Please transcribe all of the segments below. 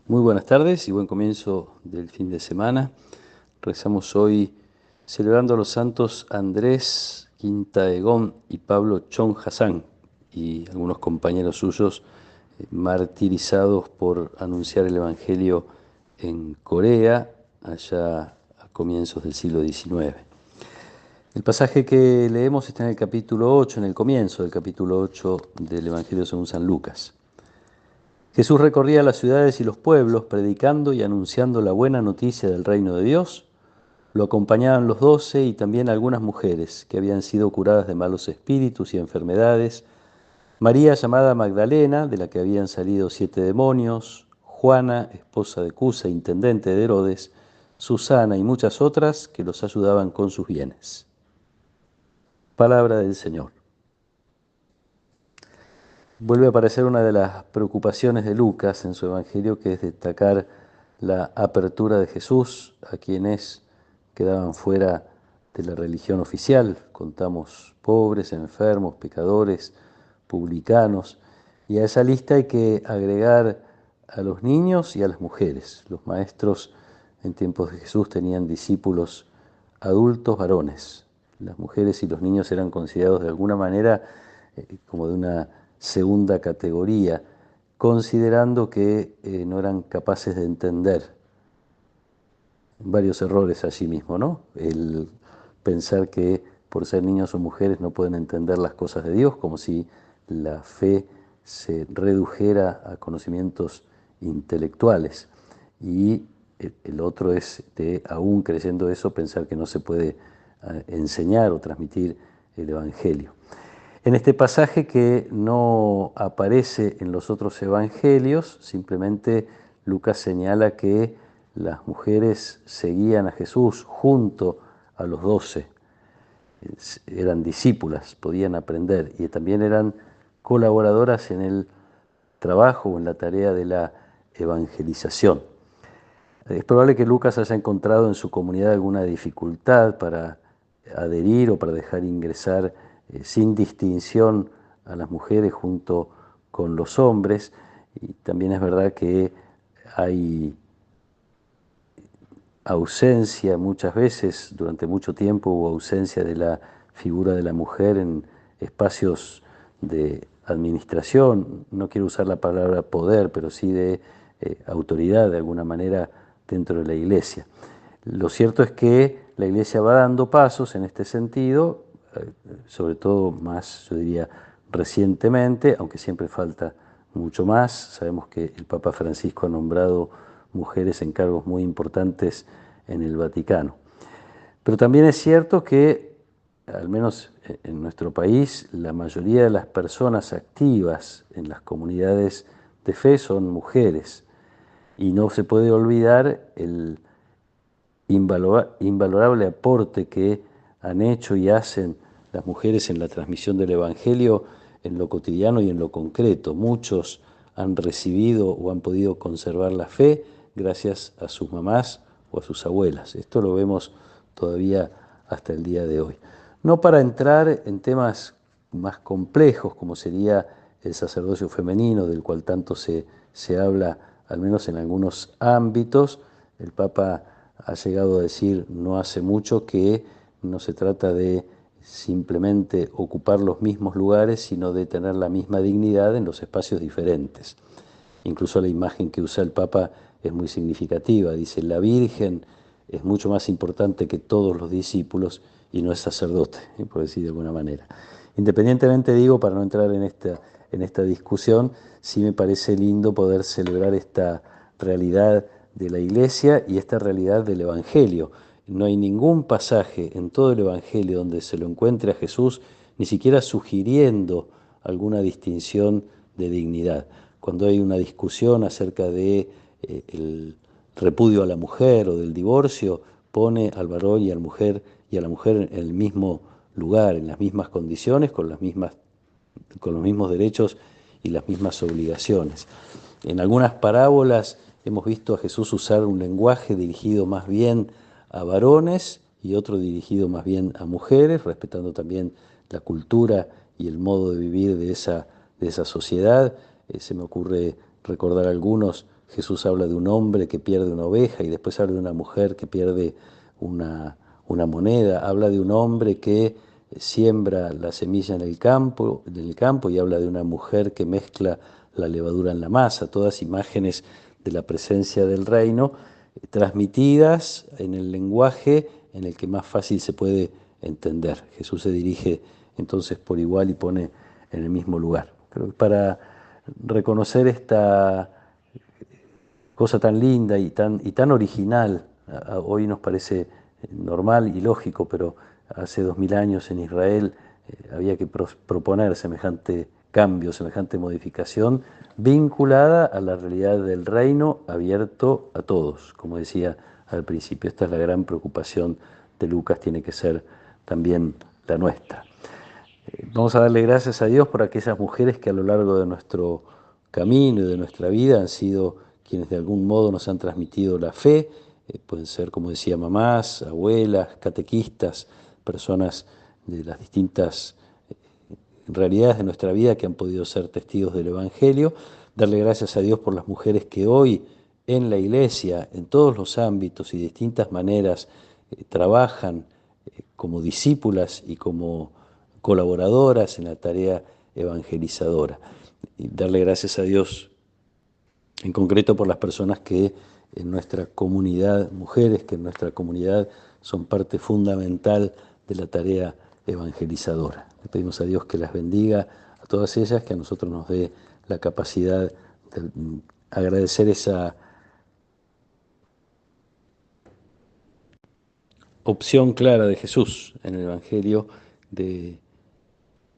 Muy buenas tardes y buen comienzo del fin de semana. Rezamos hoy celebrando a los santos Andrés Quintaegón y Pablo Chon Hassan y algunos compañeros suyos martirizados por anunciar el Evangelio en Corea, allá a comienzos del siglo XIX. El pasaje que leemos está en el capítulo 8, en el comienzo del capítulo 8 del Evangelio según San Lucas. Jesús recorría las ciudades y los pueblos, predicando y anunciando la buena noticia del reino de Dios. Lo acompañaban los 12 y también algunas mujeres que habían sido curadas de malos espíritus y enfermedades. María, llamada Magdalena, de la que habían salido 7 demonios, Juana, esposa de Cusa, intendente de Herodes, Susana y muchas otras que los ayudaban con sus bienes. Palabra del Señor. Vuelve a aparecer una de las preocupaciones de Lucas en su Evangelio, que es destacar la apertura de Jesús a quienes quedaban fuera de la religión oficial. Contamos pobres, enfermos, pecadores, publicanos, y a esa lista hay que agregar a los niños y a las mujeres. Los maestros en tiempos de Jesús tenían discípulos adultos varones. Las mujeres y los niños eran considerados de alguna manera como de una segunda categoría, considerando que no eran capaces de entender varios errores allí mismo, ¿no? El pensar que por ser niños o mujeres no pueden entender las cosas de Dios, como si la fe se redujera a conocimientos intelectuales. Y el otro es de, aún creyendo eso, pensar que no se puede enseñar o transmitir el Evangelio. En este pasaje, que no aparece en los otros evangelios, simplemente Lucas señala que las mujeres seguían a Jesús junto a los 12, eran discípulas, podían aprender y también eran colaboradoras en el trabajo o en la tarea de la evangelización. Es probable que Lucas haya encontrado en su comunidad alguna dificultad para adherir o para dejar ingresar sin distinción a las mujeres junto con los hombres, y también es verdad que hay ausencia muchas veces, durante mucho tiempo hubo ausencia de la figura de la mujer en espacios de administración, no quiero usar la palabra poder, pero sí de autoridad de alguna manera dentro de la Iglesia. Lo cierto es que la Iglesia va dando pasos en este sentido, sobre todo más, yo diría, recientemente, aunque siempre falta mucho más. Sabemos que el Papa Francisco ha nombrado mujeres en cargos muy importantes en el Vaticano. Pero también es cierto que, al menos en nuestro país, la mayoría de las personas activas en las comunidades de fe son mujeres. Y no se puede olvidar el invalorable aporte que han hecho y hacen las mujeres en la transmisión del Evangelio en lo cotidiano y en lo concreto. Muchos han recibido o han podido conservar la fe gracias a sus mamás o a sus abuelas. Esto lo vemos todavía hasta el día de hoy. No para entrar en temas más complejos, como sería el sacerdocio femenino, del cual tanto se habla, al menos en algunos ámbitos. El Papa ha llegado a decir no hace mucho que no se trata de simplemente ocupar los mismos lugares, sino de tener la misma dignidad en los espacios diferentes. Incluso la imagen que usa el Papa es muy significativa. Dice, la Virgen es mucho más importante que todos los discípulos y no es sacerdote, por decir de alguna manera. Independientemente, digo, para no entrar en esta discusión, sí me parece lindo poder celebrar esta realidad de la Iglesia y esta realidad del Evangelio. No hay ningún pasaje en todo el Evangelio donde se lo encuentre a Jesús, ni siquiera sugiriendo alguna distinción de dignidad. Cuando hay una discusión acerca de el repudio a la mujer o del divorcio, pone al varón y a la mujer en el mismo lugar, en las mismas condiciones, con los mismos derechos y las mismas obligaciones. En algunas parábolas hemos visto a Jesús usar un lenguaje dirigido más bien a varones y otro dirigido más bien a mujeres, respetando también la cultura y el modo de vivir de esa sociedad. Se me ocurre recordar algunos Jesús habla de un hombre que pierde una oveja y después habla de una mujer que pierde una moneda, habla de un hombre que siembra la semilla en el campo y habla de una mujer que mezcla la levadura en la masa, todas imágenes de la presencia del reino, transmitidas en el lenguaje en el que más fácil se puede entender. Jesús se dirige entonces por igual y pone en el mismo lugar. Creo que para reconocer esta cosa tan linda y tan original, hoy nos parece normal y lógico, pero hace 2000 años en Israel había que proponer semejante cambio, semejante modificación vinculada a la realidad del reino abierto a todos, como decía al principio. Esta es la gran preocupación de Lucas, tiene que ser también la nuestra. Vamos a darle gracias a Dios por aquellas mujeres que a lo largo de nuestro camino y de nuestra vida han sido quienes de algún modo nos han transmitido la fe. Pueden ser, como decía, mamás, abuelas, catequistas, personas de las distintas realidades de nuestra vida que han podido ser testigos del Evangelio. Darle gracias a Dios por las mujeres que hoy en la Iglesia, en todos los ámbitos y de distintas maneras, trabajan como discípulas y como colaboradoras en la tarea evangelizadora. Y darle gracias a Dios en concreto por las personas que en nuestra comunidad, mujeres que en nuestra comunidad son parte fundamental de la tarea evangelizadora. Le pedimos a Dios que las bendiga a todas ellas, que a nosotros nos dé la capacidad de agradecer esa opción clara de Jesús en el Evangelio de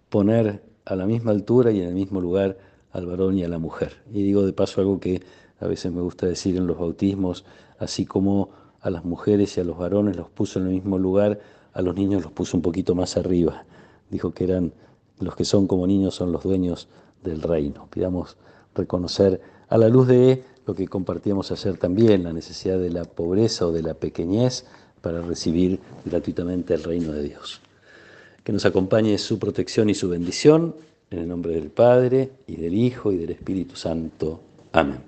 poner a la misma altura y en el mismo lugar al varón y a la mujer. Y digo de paso algo que a veces me gusta decir en los bautismos, así como a las mujeres y a los varones los puso en el mismo lugar, a los niños los puso un poquito más arriba. Dijo que eran los que son como niños son los dueños del reino. Pidamos reconocer a la luz de lo que compartíamos ayer también, la necesidad de la pobreza o de la pequeñez para recibir gratuitamente el reino de Dios. Que nos acompañe su protección y su bendición, en el nombre del Padre, y del Hijo, y del Espíritu Santo. Amén.